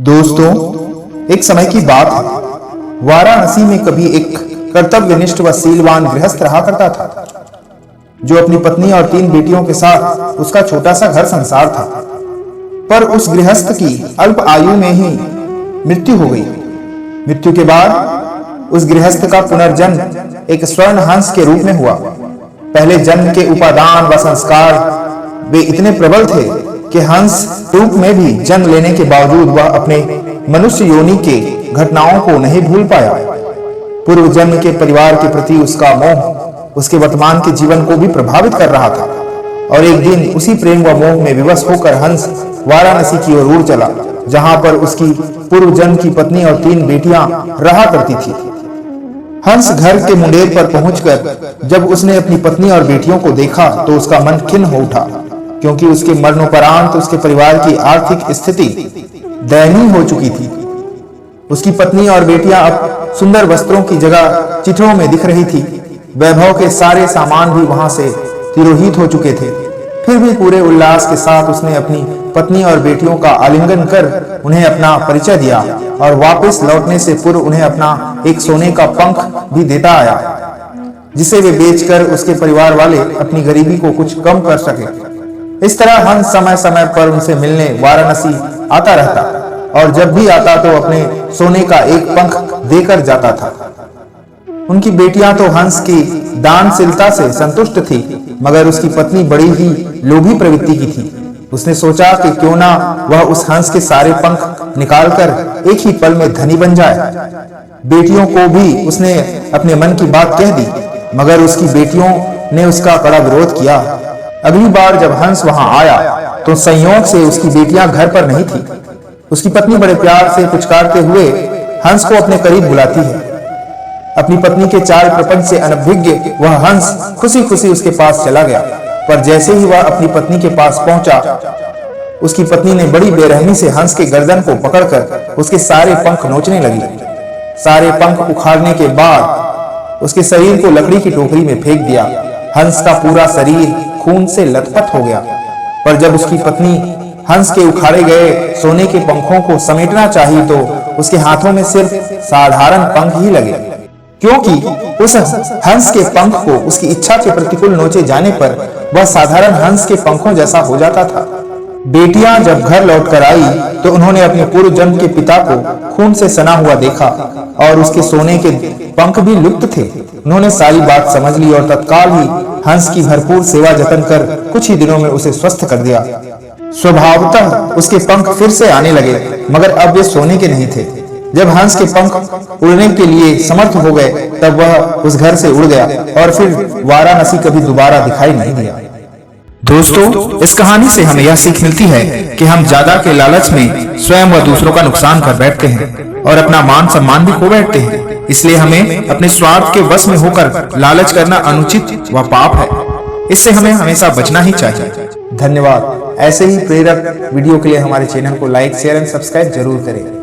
दोस्तों, एक समय की बात है। वाराणसी में कभी एक कर्तव्यनिष्ठ व शीलवान गृहस्थ रहा करता था, जो अपनी पत्नी और 3 बेटियों के साथ उसका छोटा सा घर संसार था। पर उस गृहस्थ की अल्प आयु में ही मृत्यु हो गई। मृत्यु के बाद उस गृहस्थ का पुनर्जन्म एक स्वर्ण हंस के रूप में हुआ। पहले जन्म के उपादान व संस्कार वे इतने प्रबल थे कि हंस रूप में भी जन्म लेने के बावजूद वह अपने मनुष्य योनि के घटनाओं को नहीं भूल पाया। पूर्व जन्म के परिवार के प्रति उसका मोह उसके वर्तमान के जीवन को भी प्रभावित कर रहा था। और एक दिन उसी प्रेम व मोह में विवश होकर हंस वाराणसी की ओर उड़ चला, जहां पर उसकी पूर्व जन्म की पत्नी और 3 बेटियां रहा करती थी। हंस घर के मुंडेर पर पहुंचकर जब उसने अपनी पत्नी और बेटियों को देखा तो उसका मन खिन्न हो उठा, क्योंकि उसके मरणोपरांत उसके परिवार की आर्थिक स्थिति दयनीय हो चुकी थी। उसकी पत्नी और बेटियां अब सुंदर वस्त्रों की जगह चिथड़ों में दिख रही थी। वैभव के सारे सामान भी वहां से तिरोहित हो चुके थे। फिर भी पूरे उल्लास के साथ उसने अपनी पत्नी और बेटियों का आलिंगन कर उन्हें अपना परिचय दिया और वापस लौटने से पूर्व उन्हें अपना एक सोने का पंख भी देता आया, जिसे वे बेचकर उसके परिवार वाले अपनी गरीबी को कुछ कम कर सके। इस तरह हंस समय समय पर उनसे मिलने वाराणसी आता रहता, और जब भी आता तो अपने सोने का एक पंख देकर जाता था। उनकी बेटियां तो हंस की दानशीलता से संतुष्ट थी, मगर उसकी पत्नी बड़ी ही लोभी प्रवृत्ति की थी। उसने सोचा कि क्यों ना वह उस हंस के सारे पंख निकालकर एक ही पल में धनी बन जाए। बेटियों को भी उसने अपने मन की बात कह दी, मगर उसकी बेटियों ने उसका कड़ा विरोध किया। अगली बार जब हंस वहां आया तो संयोग से उसकी बेटियां घर पर नहीं थी। उसकी पत्नी बड़े प्यार से पुचकारते हुए हंस को अपने करीब बुलाती है। अपनी पत्नी के चाल प्रपंच से अनभिज्ञ वह हंस खुशी खुशी उसके पास चला गया, पर जैसे ही वह अपनी पत्नी के पास पहुंचा, उसकी पत्नी ने बड़ी बेरहमी से हंस के गर्दन को पकड़कर उसके सारे पंख नोचने लगी। सारे पंख उखाड़ने के बाद उसके शरीर को लकड़ी की टोकरी में फेंक दिया। हंस का पूरा शरीर खून से लथपथ हो गया। पर जब उसकी पत्नी हंस के उखाड़े गए सोने के पंखों को समेटना चाहिए तो उसके हाथों में सिर्फ साधारण पंख ही लगे, क्योंकि उस हंस के पंख को उसकी इच्छा के प्रतिकूल नोचे जाने पर वह साधारण हंस के पंखों जैसा हो जाता था। बेटियां जब घर लौटकर आई तो उन्होंने अपने पूर्व जन्म के पिता को खून से सना हुआ देखा और उसके सोने के पंख भी लुप्त थे। उन्होंने सारी बात समझ ली और तत्काल ही हंस की भरपूर सेवा जतन कर कुछ ही दिनों में उसे स्वस्थ कर दिया। स्वभावतः उसके पंख फिर से आने लगे, मगर अब वे सोने के नहीं थे। जब हंस के पंख उड़ने के लिए समर्थ हो गए तब वह उस घर से उड़ गया और फिर वाराणसी कभी दोबारा दिखाई नहीं दिया। दोस्तों, इस कहानी से हमें यह सीख मिलती है कि हम ज्यादा के लालच में स्वयं व दूसरों का नुकसान कर बैठते हैं और अपना मान सम्मान भी खो बैठते हैं। इसलिए हमें अपने स्वार्थ के वश में होकर लालच करना अनुचित व पाप है। इससे हमें हमेशा बचना ही चाहिए। धन्यवाद। ऐसे ही प्रेरक वीडियो के लिए हमारे चैनल को लाइक, शेयर एंड सब्सक्राइब जरूर करें।